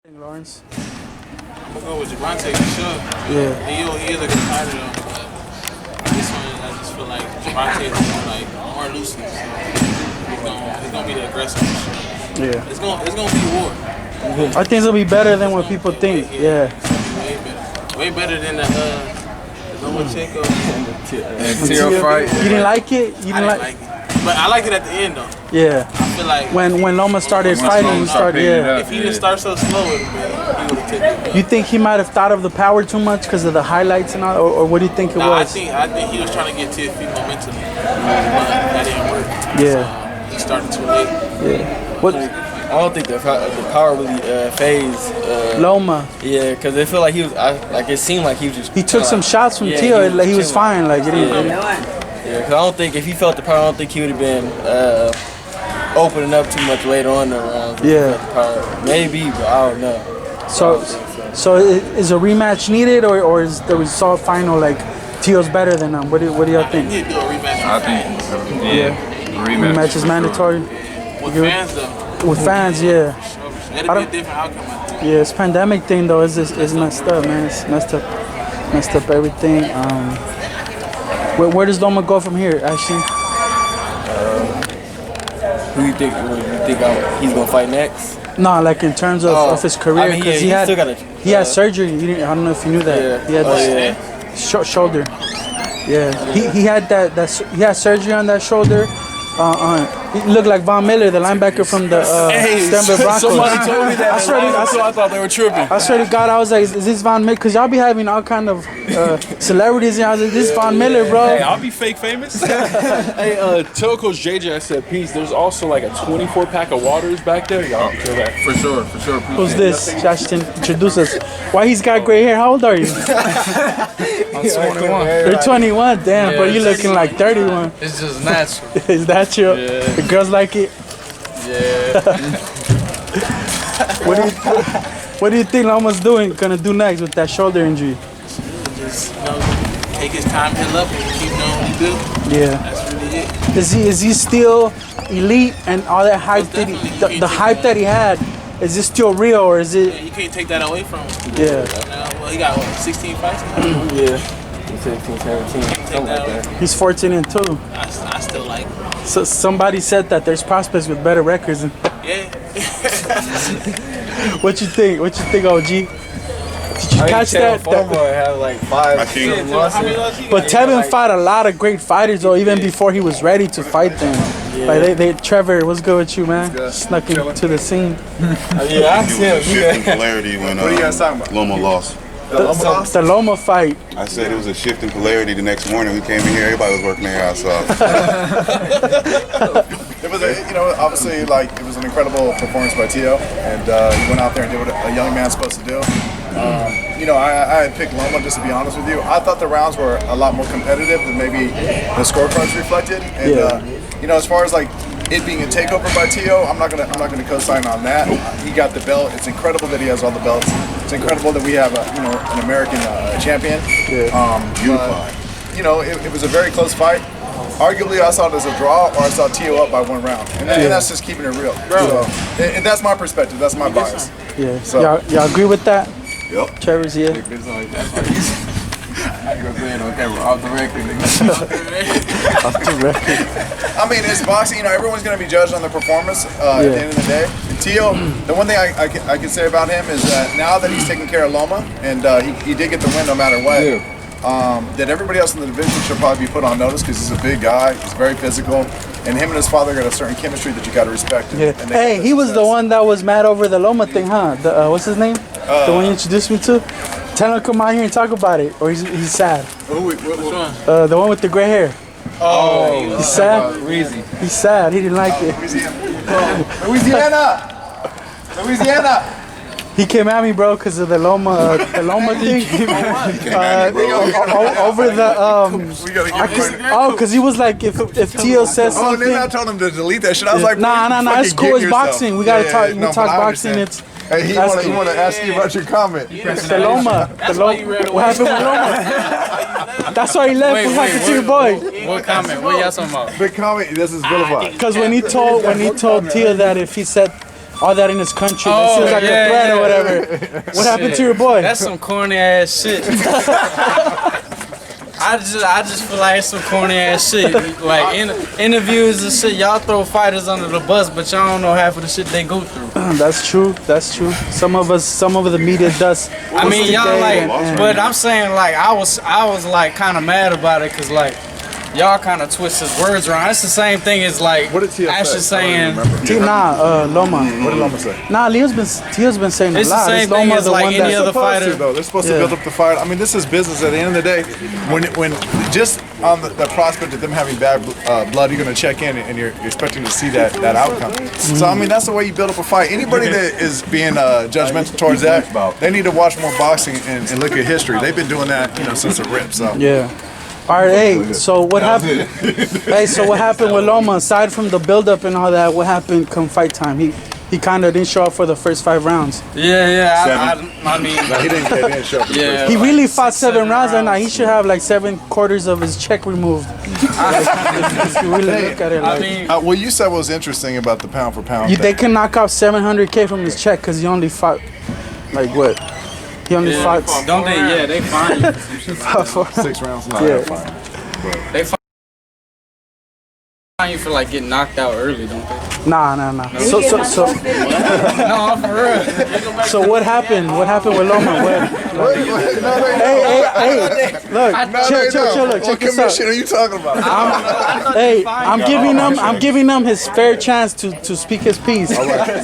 Lawrence. I'm gonna go with Javante for sure. Yeah. He is a good fighter though, but this one I just feel like Javante is more loosely. So he's gonna be the aggressor for sure. Yeah. It's gonna be war. I think it'll be better than what people think. Yeah. It's gonna be way better. Way better than the Lomachenko and Tio fight. You didn't like it? You I didn't didn't like it. But I liked it at the end though. Yeah. I feel like When Loma started fighting, he started. Yeah. if he didn't start so slow, he would have taken it. You think he might have thought of the power too much because of the highlights and all, or what do you think it I was? think he was trying to get to his feet momentum, but that didn't work. Yeah. So he started too late. Yeah. What? I don't think the power really phased Loma. Yeah, because it felt like he was it seemed like he was just. He took some shots from yeah, Tio. He was chilling. fine. Like it didn't. Yeah, because I don't think if he felt the power, I don't think he would have been opening up too much later on in the rounds. Yeah. Maybe, but I don't know. So is a rematch needed, or is the result final like Tio's better than him? What do y'all think? We need to do a rematch. I think, yeah, Rematch is mandatory. With fans though. With fans, yeah. It'll be a different outcome, I think. Yeah, this pandemic thing though is messed up, man. It's messed up everything. Where does Loma go from here, Ashton? Who you think he's gonna fight next? No, like in terms of his career, because he had surgery. I don't know if you knew that. Yeah. He had this shoulder. Yeah, he had he had surgery on that shoulder. He looked like Von Miller, the linebacker from the Denver Broncos. Somebody told me that. I thought they were tripping. I swear to God, I was like, is this Von Miller? Because y'all be having all kind of celebrities, and I was like, this is Von Miller, bro. Hey, I'll be fake famous. Hey, tell Coach JJ I said peace. There's also like a 24-pack of waters back there. Y'all can kill that. For sure. Who's this? Ashton, introduce us. Why he's got gray hair? How old are you? I'm 21. You're 21, damn, but you looking like 31. It's just natural. Is that true? Yeah. The girls like it? Yeah. What do you think Loma's gonna do next with that shoulder injury? Just take his time, heal up, and keep doing what he do. Yeah. That's really it. Is he still elite and all that hype the hype that he had? Is this still real or is it? Yeah, you can't take that away from him. Yeah. Well, he got 16 fights. Yeah. 16, 17, something like that. He's 14-2. I still like him. So somebody said that there's prospects with better records. Yeah. What you think? What you think, OG? Did you catch that? Had like 5, 6 losses. But Tevin fought a lot of great fighters though, even before he was ready to fight them. Yeah. Like Trevor, what's good with you, man? Snuck into the scene. Yeah, I see him. Shift in polarity when What are you guys talking about? Loma lost. The Loma fight. I said it was a shift in polarity the next morning. We came in here, everybody was working their ass off. It was, obviously, like, it was an incredible performance by Tio, and he went out there and did what a young man's supposed to do. I had picked Loma, just to be honest with you. I thought the rounds were a lot more competitive than maybe the scorecards reflected. And as far as like it being a takeover by Tio, I'm not gonna co-sign on that. He got the belt. It's incredible that he has all the belts. It's incredible that we have an American champion. It was a very close fight. Arguably, I saw it as a draw, or I saw Tio up by 1 round, and that's just keeping it real. So, and that's my perspective. That's my bias. Yeah. So, y'all agree with that? Yep. Trevor's here. I ain't gonna say it on camera, off the record. I mean, it's boxing. Everyone's going to be judged on their performance at the end of the day. Tio, the one thing I can say about him is that now that he's taking care of Loma, and he did get the win no matter what, that everybody else in the division should probably be put on notice because he's a big guy, he's very physical, and him and his father got a certain chemistry that you got to respect. Hey, he was the one that was mad over the Loma thing, huh? What's his name? The one you introduced me to? Tell him to come out here and talk about it, or he's sad. Which one? The one with the gray hair. Oh, he's sad. He's sad. He didn't like it. Louisiana. He came at me, bro, because of the Loma thing. Over the because he was like, if Tio says something. Oh, then I told him to delete that shit. I was like, nah, it's cool. It's boxing. We gotta talk. We talk boxing. It's. Hey, he want to ask you about your comment. The Loma. What happened with Loma? That's why he left. What happened to your boy? What comment? What y'all talking about? Big comment. This is vilified. Because when he told Tio that if he said all that in his country. That seems like a threat or whatever. What happened to your boy? That's some corny ass shit. I just feel like it's some corny ass shit. Like interviews and shit, y'all throw fighters under the bus, but y'all don't know half of the shit they go through. That's true. That's true. Some of the media does. I mean, y'all like, but I'm saying like I was like kind of mad about it because like y'all kind of twist his words around. It's the same thing as like Ashton saying. Loma. What did Loma say? Nah, Tio's been saying a It's lot. the same thing as like any other fighter. They're supposed to build up the fight. I mean, this is business. At the end of the day, when just on the prospect of them having bad blood, you're going to check in and you're expecting to see that outcome. So I mean, that's the way you build up a fight. Anybody that is being judgmental towards that, they need to watch more boxing and look at history. They've been doing that, since the rip. So yeah. All right, hey, so what happened? Hey, so what happened with Loma? Aside from the build-up and all that, what happened come fight time? He kind of didn't show up for the first 5 rounds. Yeah. I mean, he didn't show up. Yeah. He really fought 7 rounds, and he should have like 7/4 of his check removed. If you really look at it, like, I mean, what you said was interesting about the pound for pound. they can knock off $700K from his check because he only fought like what? He only fought. Don't they? Yeah, they fine you. 6 rounds. They fine you for like getting knocked out early, don't they? Nah. So No, for real. So what happened? What happened with Loma? Hey, look, chill, look, check this out. What are you talking about? I'm giving him his fair chance to speak his piece.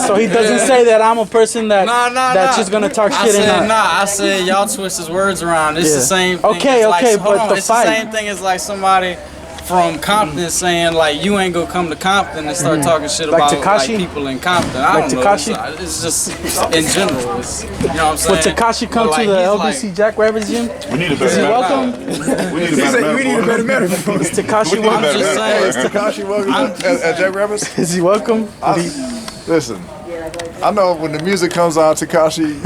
So he doesn't say that I'm a person that's just gonna talk shit and not. I said y'all twist his words around. It's the same thing. Okay, but the it's fight. the same thing as like somebody from Compton saying like you ain't gonna come to Compton and start talking shit Like about Tekashi? like people in Compton. I Like don't Tekashi? know. It's just in general. It's, you know what I'm saying? Would Tekashi come But, to like, the he's LBC JackRabbit gym? We need a Is better he welcome? We need a better metaphor. Is Tekashi I'm welcome? just saying. Tekashi welcome at JackRabbit? Is he welcome? Listen, I know when the music comes on, Tekashi,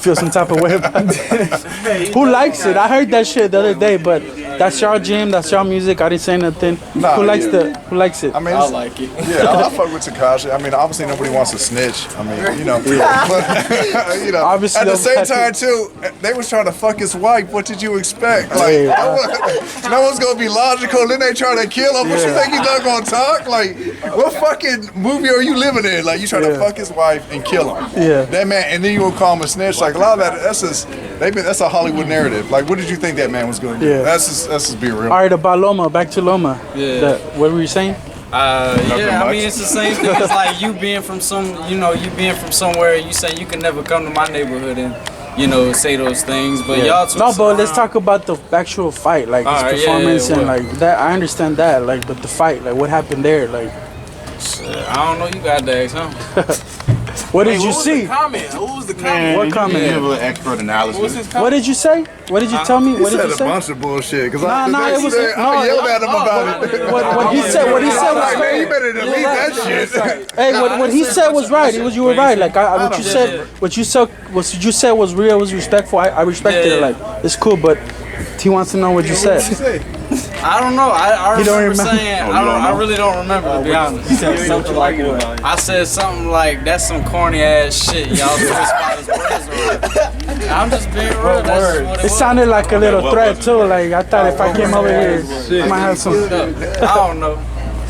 Feel some type of way about it. Who likes it? I heard that shit the other day, but that's your gym, that's your music. I didn't say nothing. Who likes it? I mean, I like it. Yeah, I fuck with Tekashi. I mean, obviously nobody wants to snitch. I mean, but Obviously at the same nobody- time too, they was trying to fuck his wife. What did you expect? Like, no one's gonna be logical. Then they try to kill him. What you think he's not gonna talk? Like, what fucking movie are you living in? Like, you trying to fuck his wife and kill him? Yeah. That man, and then you gonna call him a snitch? Like, a lot of that's a Hollywood narrative. Like, what did you think that man was gonna do? Yeah. That's just being real. All right, about Loma. Back to Loma. Yeah. What were you saying? Yeah, I mean it's the same thing as like you being from somewhere and you say you can never come to my neighborhood and say those things, but y'all but let's talk about the actual fight, like his performance and like that. I understand that, like, but the fight, like, what happened there, like. I don't know. You got to ask him. What did you see? What was the comment? What comment? Give an expert analysis. What did you say? What did you tell me? What did you He said a say? bunch of bullshit. Cause Nah, it was. I yelled at him about it. What he said was Like, man, you better delete that shit. Hey, what he said was right. You were right. Like what you said was real. Was respectful. I respected it. Like, it's cool, but he wants to know what you said. I don't know. I remember saying I really don't remember, to be honest. You said something like what? I said something like that's some corny ass shit. Y'all twist by his words around. I'm just being real. That's just what It sounded like a little threat too. Like, I thought if I came over here, I might have some. I don't know.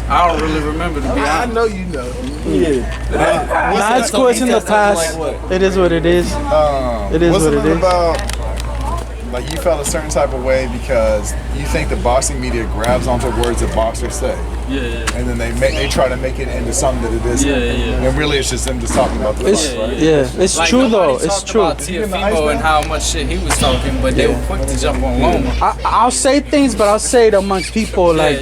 I don't really remember, to be honest. I know you know. Nah, it's cool. It's in the past. It is what it is. It is what it is. About like you felt a certain type of way because you think the boxing media grabs onto words that boxers say. Yeah. And then they try to make it into something that it isn't. Yeah. And really it's just them just talking about the fight, right? It's Like, true though. nobody It's talked true. about Tiafimo and how much shit he was talking, but they were quick to jump on Loma. I'll say things, but I'll say it amongst people, like,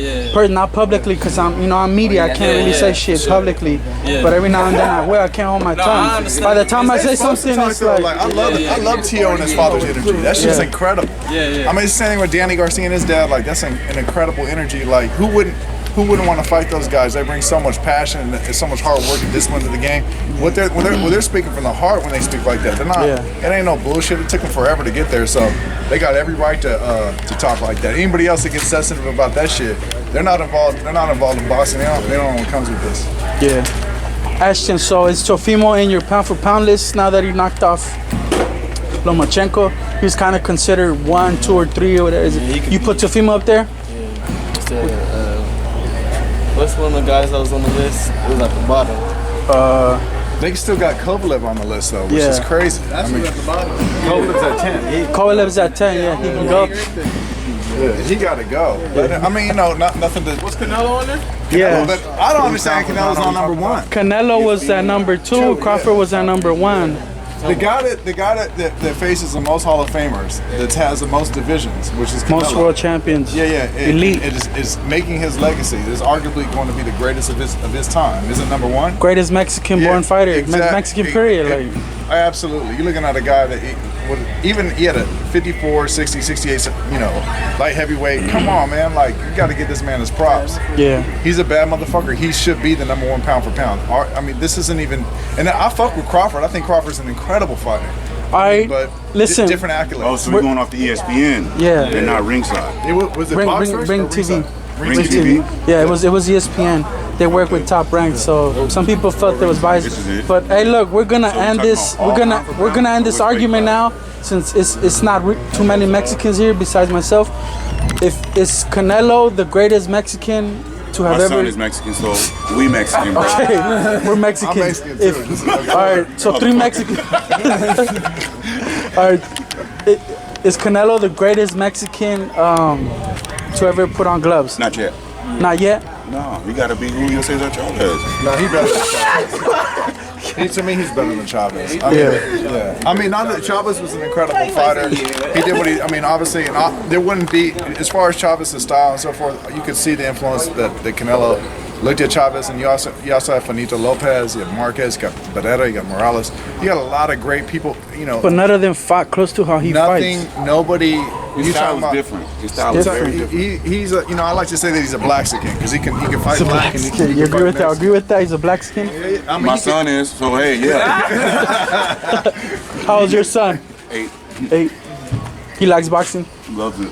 not publicly, because I'm media. I can't really say shit publicly. Yeah. But every now and then I will. I can't hold my I tongue. understand. By the time I say something, it's like, I love T.O. and his father's energy. That shit's incredible. Yeah. I mean, it's the same thing with Danny Garcia and his dad. Like, that's an incredible energy. Like, who wouldn't want to fight those guys? They bring so much passion and so much hard work and discipline to the game. When they're speaking from the heart when they speak like that, they're not. It ain't no bullshit. It took them forever to get there, so they got every right to talk like that. Anybody else that gets sensitive about that shit, they're not involved. They're not involved in boxing. They don't know what comes with this. yeah. Ashton, so is Teofimo in your pound for pound list now that he knocked off Lomachenko? He's kind of considered 1, 2, or 3 or whatever. You put Teofimo up there? What's one of the guys that was on the list? It was at the bottom. They still got Kovalev on the list though, which is crazy. I mean, Kovalev's at 10. Kovalev's at 10. Yeah, he can go. Yeah, he got to go. But, I mean, nothing to. What's Canelo on there? Yeah. But I don't understand. Canelo's on number 1. Canelo was at number 2. Crawford was at number 1. The guy that faces the most Hall of Famers, that has the most divisions, which is Canelo. Most world champions. Yeah. Elite. It is making his legacy. It is arguably going to be the greatest of his time. Isn't number 1? Greatest Mexican-born fighter. Exactly. Mexican period. Like. Absolutely. You're looking at a guy that he had a 54, 60, 68, light heavyweight. Come on, man. Like, you got to get this man his props. Yeah. He's a bad motherfucker. He should be the number 1 pound for pound. I mean, this isn't even. And I fuck with Crawford. I think Crawford's an incredible fighter. All right. But listen. Different accolades. Oh, so we're going off the ESPN. Yeah. And not ringside. Was it Ring Box First TV. or Ringside? Ring TV. Yeah, it was ESPN. They work with Top Rank, so some people felt there was bias. This is it. But hey, look, we're gonna end talking this. about We're gonna end this argument now, since it's not too many Mexicans here besides myself. If is Canelo the greatest Mexican to have My ever? son is Mexican, so we Mexican, bro. Okay, we're Mexicans. I'm Mexican too. All right, so 3 Mexicans. All right, is Canelo the greatest Mexican to ever put on gloves? Not yet. Not yet. No, you gotta be Julio Cesar Chavez. No, he better than Chavez. To me, he's better than Chavez. I mean, not that Chavez was an incredible fighter. He did what he. I mean, obviously, there wouldn't be, as far as Chavez's style and so forth. You could see the influence that Canelo looked at Chavez, and you also have Finito Lopez, you have Marquez, you got Barrera, you got Morales. You got a lot of great people. But none of them fought close to how he fights. Nobody. His style was different. His style was very different. He's a, I like to say that he's a Blaxican because he can fight black. And he can You agree with fight that? Agree with that? He's a Blaxican. I mean, My son is, so hey, yeah. How old's your son? 8. 8. He likes boxing. Loves it.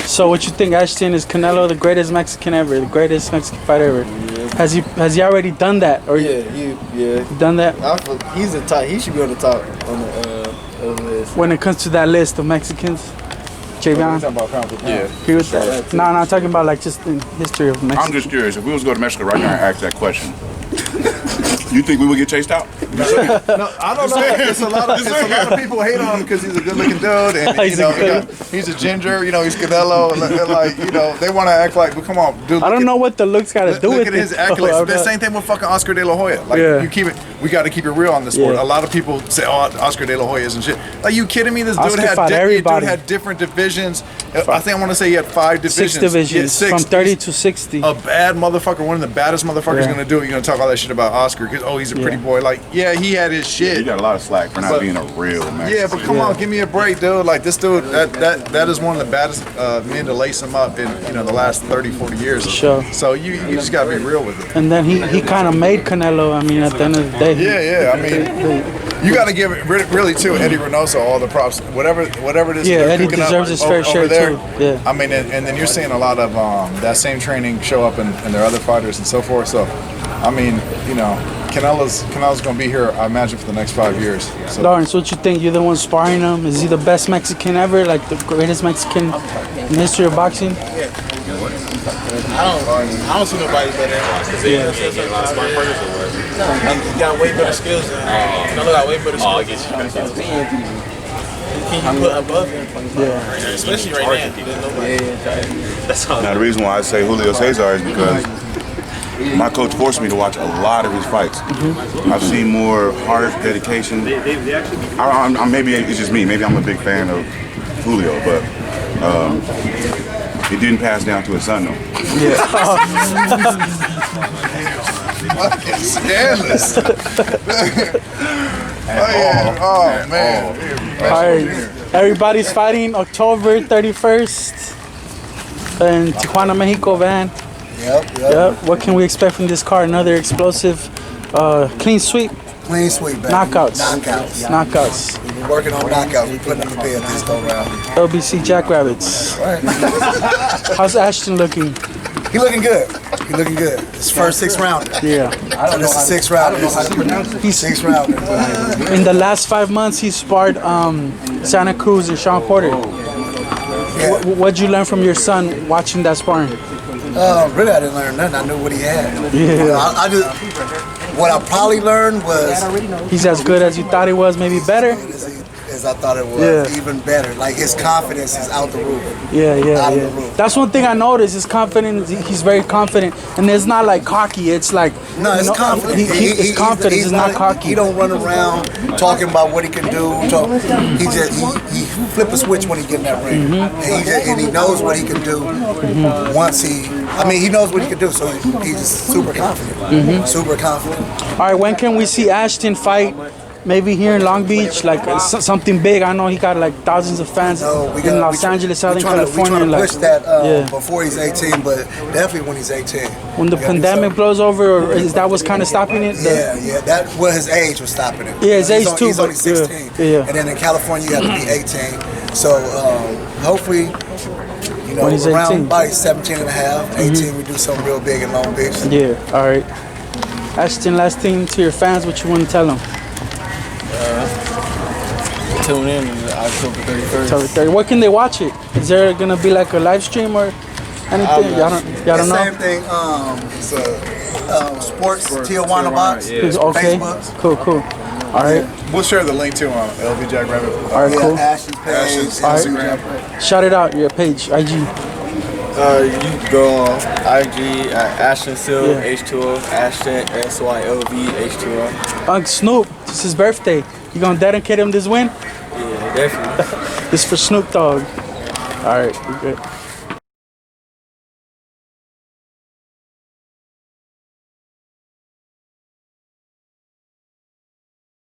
So what you think, Ashton? Is Canelo the greatest Mexican ever? The greatest Mexican fighter ever? Has he already done that? Or done that? He's the top. He should be on the top on the list. When it comes to that list of Mexicans, Javion, agree with that? No, I'm talking about like just in history of Mexico. I'm just curious, if we was to go to Mexico right now and ask that question, you think we would get chased out? No, I don't know. It's a lot of people hate on him because he's a good-looking dude, and he's a ginger. He's Canelo, and like they want to act like, well, come on, dude. I don't know what the looks got to do with it. Look at his accolades. The same thing with fucking Oscar De La Hoya. Like we got to keep it real on this sport. Yeah. A lot of people say, "Oh, Oscar De La Hoya isn't shit." Are you kidding me? This Oscar dude fought everybody. had different divisions. I think I want to say he had 5 divisions. 6 divisions, 6. from 30 to 60. A bad motherfucker, one of the baddest motherfuckers going to do it. You're going to talk all that shit about Oscar because he's a pretty boy. Like, yeah, he had his shit. You got a lot of slack for not being a real Mexican. Yeah, but come on, give me a break, dude. Like, this dude, that is one of the baddest men to lace him up in the last 30, 40 years. Sure. So you just got to be real with it. And then he kind of made Canelo. I mean, at the end of the day. Yeah. I mean, you got to give it really to Eddie Reynoso all the props. Whatever it is. Yeah, Eddie deserves his fair share too. Yeah. I mean, and then you're seeing a lot of that same training show up in their other fighters and so forth. So, I mean, Canelo's going to be here, I imagine, for the next 5 years. So. Lawrence, what you think? You're the one sparring him. Is he the best Mexican ever? Like the greatest Mexican in the history of boxing? I don't see nobody better than him. He got way better skills than Canelo got way better skills. Can you put above him? Yeah. Especially right now. Now, the reason why I say Julio Cesar is because my coach forced me to watch a lot of his fights. I've seen more heart, dedication. Maybe it's just me. Maybe I'm a big fan of Julio, but it didn't pass down to his son, though. Yeah. Fucking scandalous. Oh, man. All right. Everybody's fighting October 31st in Tijuana, Mexico, van. Yep. What can we expect from this card? Another explosive, clean sweep. Clean sweep, baby. Knockouts. Knockouts. We've been working on knockouts. We're putting up the bed this go round. LBC JackRabbits. Right. How's Ashton looking? He looking good. He looking good. His first 6 rounder. Yeah. So this is 6 rounder. He's 6 rounder. In the last 5 months, he sparred Santa Cruz and Sean Porter. What'd you learn from your son watching that sparring? Really, I didn't learn nothing. I knew what he had. Yeah. I just, what I probably learned was he's as good as you thought he was, maybe better. as I thought it was, even better. Like his confidence is out the roof. Yeah. That's one thing I noticed. His confidence. He's very confident, and it's not like cocky. It's like it's confident. He's confident. He's not cocky. He don't run around talking about what he can do. He flip a switch when he get in that ring, and he knows what he can do once he. I mean, he knows what he can do, so he's just super confident. Super confident. All right, when can we see Ashton fight? Maybe here in Long Beach, like something big. I know he got like thousands of fans in Los Angeles, Southern California. We're trying to push that before he's 18, but definitely when he's 18. When the pandemic blows over, or is that what's kind of stopping it? That his age was stopping it. Yeah, his age too. He's only 16. And then in California, you have to be 18. So hopefully, when he's around 18. by 17 and a half, 18, we do something real big in Long Beach. Yeah, all right. Ashton, last thing to your fans, what you want to tell them? Tune in October 31st. October 30th. Where can they watch it? Is there gonna be like a live stream or anything? Y'all don't know. Same thing. Sports Tijuana Box. Okay. Facebook. Cool. All right. We'll share the link too on LV JackRabbit. All right, cool. Ashton's page, Instagram. Shout it out. Your page, IG. You can go on IG at Ashton Sylve, H2O, Ashton, SYLV, H2O. Uncle Snoop, it's his birthday. You gonna dedicate him this win? Yeah, definitely. This for Snoop Dogg. All right, we're good.